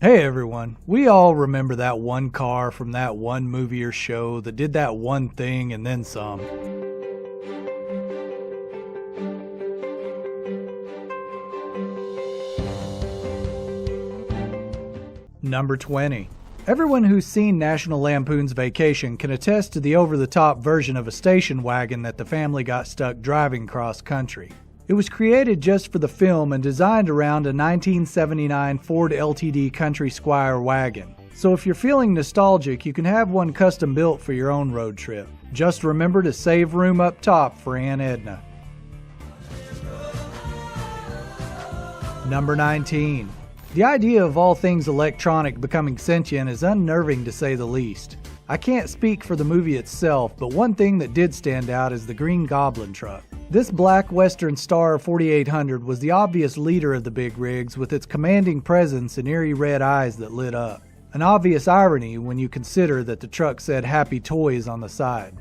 Hey everyone, we all remember that one car from that one movie or show that did that one thing and then some. Number 20. Everyone who's seen National Lampoon's Vacation can attest to the over-the-top version of a station wagon that the family got stuck driving cross country. It was created just for the film and designed around a 1979 Ford LTD Country Squire wagon. So if you're feeling nostalgic, you can have one custom built for your own road trip. Just remember to save room up top for Aunt Edna. Number 19. The idea of all things electronic becoming sentient is unnerving to say the least. I can't speak for the movie itself, but one thing that did stand out is the green Goblin truck. This black Western Star 4800 was the obvious leader of the big rigs with its commanding presence and eerie red eyes that lit up. An obvious irony when you consider that the truck said Happy Toys on the side.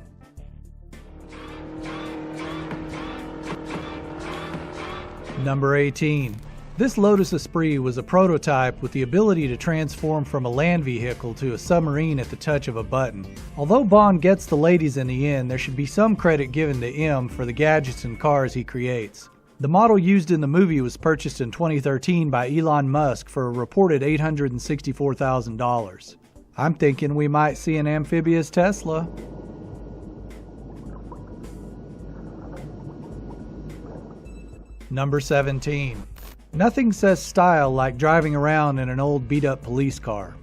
Number 18. This Lotus Esprit was a prototype with the ability to transform from a land vehicle to a submarine at the touch of a button. Although Bond gets the ladies in the end, there should be some credit given to M for the gadgets and cars he creates. The model used in the movie was purchased in 2013 by Elon Musk for a reported $864,000. I'm thinking we might see an amphibious Tesla. Number 17. Nothing says style like driving around in an old beat-up police car.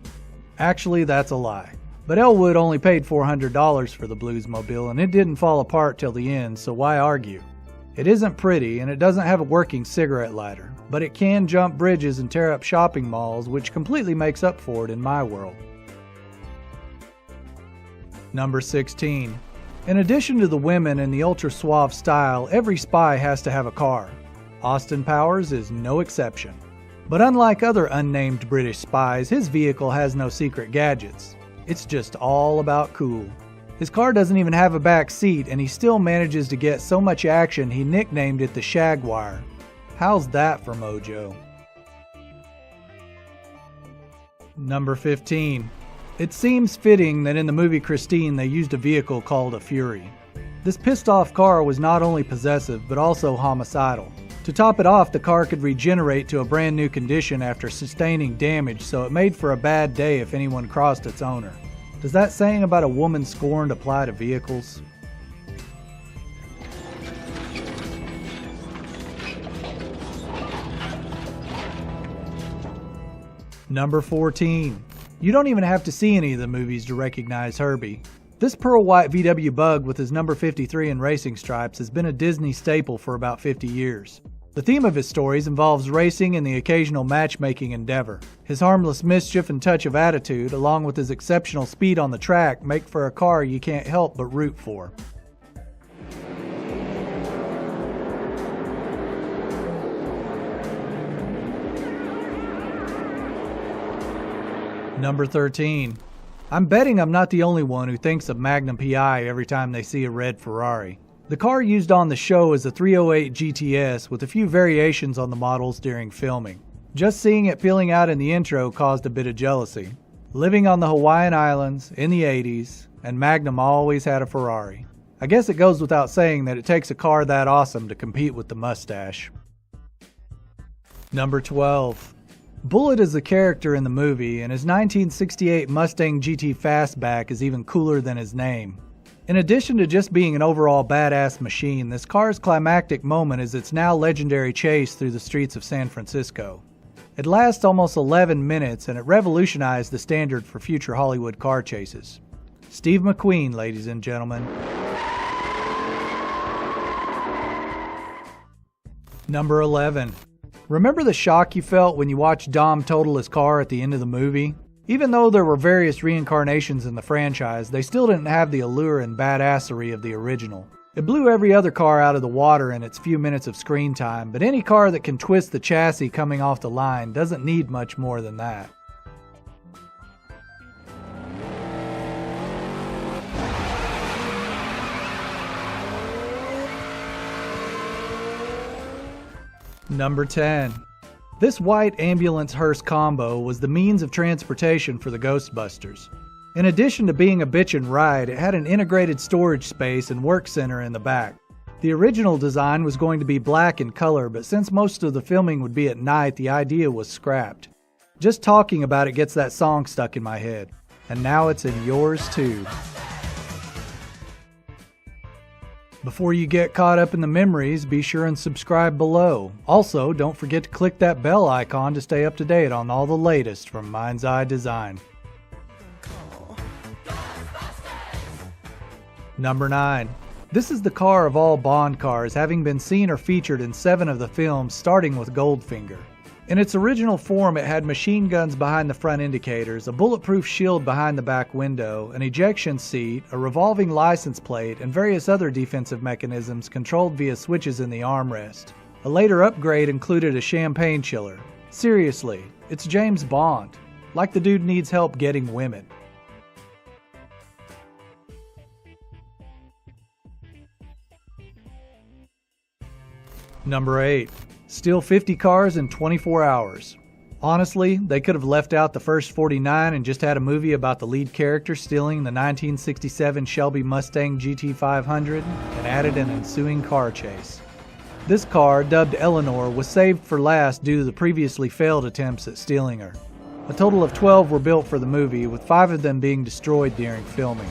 Actually, that's a lie. But Elwood only paid $400 for the Bluesmobile and it didn't fall apart till the end, so why argue? It isn't pretty and it doesn't have a working cigarette lighter, but it can jump bridges and tear up shopping malls, which completely makes up for it in my world. Number 16. In addition to the women and the ultra-suave style, every spy has to have a car. Austin Powers is no exception. But unlike other unnamed British spies, his vehicle has no secret gadgets. It's just all about cool. His car doesn't even have a back seat and he still manages to get so much action he nicknamed it the Shaguar. How's that for mojo? Number 15. It seems fitting that in the movie Christine they used a vehicle called a Fury. This pissed off car was not only possessive but also homicidal. To top it off, the car could regenerate to a brand new condition after sustaining damage, so it made for a bad day if anyone crossed its owner. Does that saying about a woman scorned apply to vehicles? Number 14. You don't even have to see any of the movies to recognize Herbie. This pearl white VW Bug with his number 53 in racing stripes has been a Disney staple for about 50 years. The theme of his stories involves racing and the occasional matchmaking endeavor. His harmless mischief and touch of attitude, along with his exceptional speed on the track, make for a car you can't help but root for. Number 13. I'm betting I'm not the only one who thinks of Magnum P.I. every time they see a red Ferrari. The car used on the show is a 308 GTS with a few variations on the models during filming. Just seeing it peeling out in the intro caused a bit of jealousy. Living on the Hawaiian Islands in the 80s, and Magnum always had a Ferrari. I guess it goes without saying that it takes a car that awesome to compete with the mustache. Number 12. Bullitt is the character in the movie, and his 1968 Mustang GT Fastback is even cooler than his name. In addition to just being an overall badass machine, this car's climactic moment is its now legendary chase through the streets of San Francisco. It lasts almost 11 minutes and it revolutionized the standard for future Hollywood car chases. Steve McQueen, ladies and gentlemen. Number 11. Remember the shock you felt when you watched Dom total his car at the end of the movie? Even though there were various reincarnations in the franchise, they still didn't have the allure and badassery of the original. It blew every other car out of the water in its few minutes of screen time, but any car that can twist the chassis coming off the line doesn't need much more than that. Number 10. This white ambulance hearse combo was the means of transportation for the Ghostbusters. In addition to being a bitchin' ride, it had an integrated storage space and work center in the back. The original design was going to be black in color, but since most of the filming would be at night, the idea was scrapped. Just talking about it gets that song stuck in my head. And now it's in yours too. Before you get caught up in the memories, be sure and subscribe below. Also, don't forget to click that bell icon to stay up to date on all the latest from Mind's Eye Design. Number 9. This is the car of all Bond cars, having been seen or featured in 7 of the films, starting with Goldfinger. In its original form, it had machine guns behind the front indicators, a bulletproof shield behind the back window, an ejection seat, a revolving license plate, and various other defensive mechanisms controlled via switches in the armrest. A later upgrade included a champagne chiller. Seriously, it's James Bond. Like the dude needs help getting women. Number 8. Steal 50 cars in 24 hours. Honestly, they could have left out the first 49 and just had a movie about the lead character stealing the 1967 Shelby Mustang GT 500 and added an ensuing car chase. This car, dubbed Eleanor, was saved for last due to the previously failed attempts at stealing her. A total of 12 were built for the movie, with 5 of them being destroyed during filming.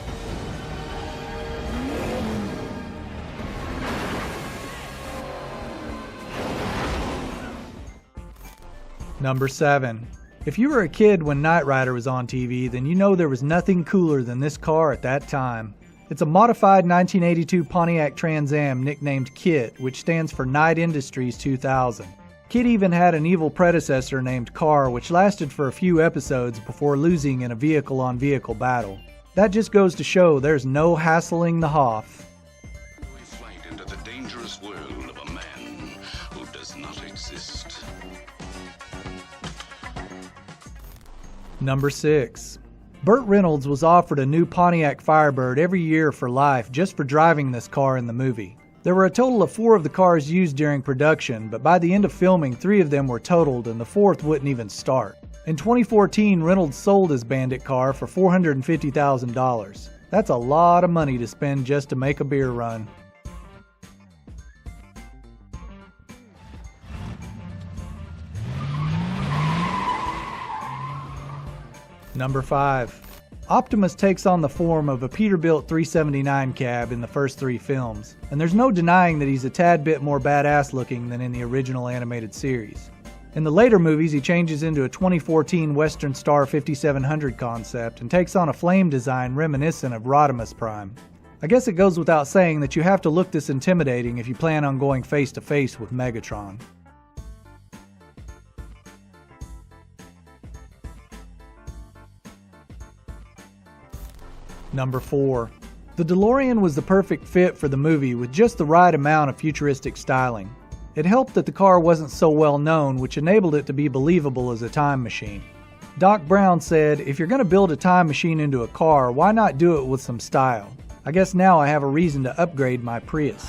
Number 7. If you were a kid when Knight Rider was on TV, then you know there was nothing cooler than this car at that time. It's a modified 1982 Pontiac Trans Am nicknamed K.I.T., which stands for Knight Industries 2000. K.I.T. even had an evil predecessor named Car, which lasted for a few episodes before losing in a vehicle-on-vehicle battle. That just goes to show there's no hassling the Hoff. Flight into the dangerous world of a man who does not exist. Number 6. Burt Reynolds was offered a new Pontiac Firebird every year for life just for driving this car in the movie. There were a total of 4 of the cars used during production, but by the end of filming, 3 of them were totaled and the 4th wouldn't even start. In 2014, Reynolds sold his Bandit car for $450,000. That's a lot of money to spend just to make a beer run. Number 5. Optimus takes on the form of a Peterbilt 379 cab in the first 3 films, and there's no denying that he's a tad bit more badass looking than in the original animated series. In the later movies, he changes into a 2014 Western Star 5700 concept and takes on a flame design reminiscent of Rodimus Prime. I guess it goes without saying that you have to look this intimidating if you plan on going face to face with Megatron. Number 4. The DeLorean was the perfect fit for the movie with just the right amount of futuristic styling. It helped that the car wasn't so well known, which enabled it to be believable as a time machine. Doc Brown said, "If you're going to build a time machine into a car, why not do it with some style? I guess now I have a reason to upgrade my Prius."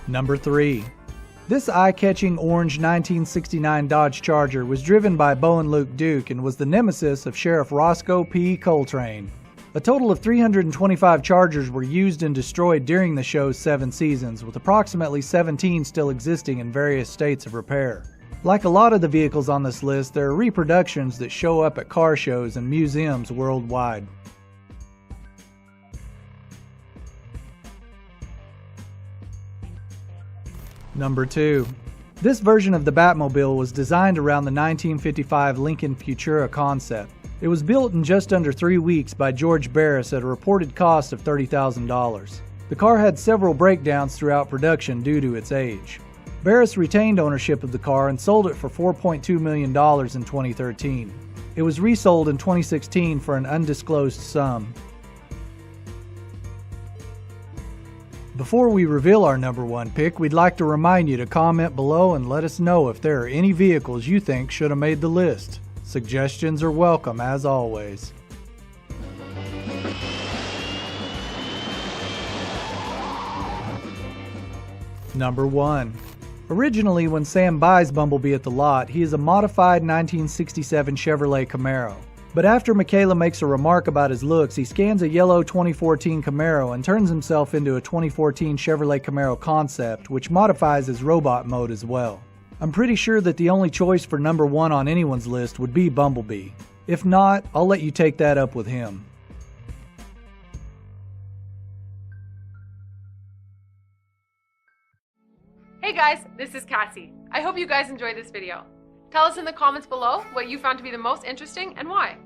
Number 3. This eye-catching orange 1969 Dodge Charger was driven by Bo and Luke Duke and was the nemesis of Sheriff Roscoe P. Coltrane. A total of 325 Chargers were used and destroyed during the show's 7 seasons, with approximately 17 still existing in various states of repair. Like a lot of the vehicles on this list, there are reproductions that show up at car shows and museums worldwide. Number 2. This version of the Batmobile was designed around the 1955 Lincoln Futura concept. It was built in just under 3 weeks by George Barris at a reported cost of $30,000. The car had several breakdowns throughout production due to its age. Barris retained ownership of the car and sold it for $4.2 million in 2013. It was resold in 2016 for an undisclosed sum. Before we reveal our number 1 pick, we'd like to remind you to comment below and let us know if there are any vehicles you think should have made the list. Suggestions are welcome as always. Number 1. Originally, when Sam buys Bumblebee at the lot, he is a modified 1967 Chevrolet Camaro. But after Michaela makes a remark about his looks, he scans a yellow 2014 Camaro and turns himself into a 2014 Chevrolet Camaro Concept, which modifies his robot mode as well. I'm pretty sure that the only choice for number 1 on anyone's list would be Bumblebee. If not, I'll let you take that up with him. Hey guys, this is Cassie. I hope you guys enjoyed this video. Tell us in the comments below what you found to be the most interesting and why.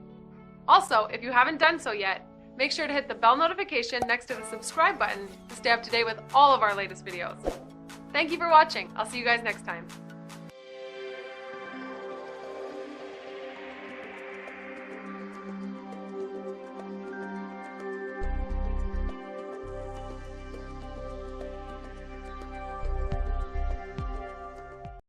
Also, if you haven't done so yet, make sure to hit the bell notification next to the subscribe button to stay up to date with all of our latest videos. Thank you for watching. I'll see you guys next time.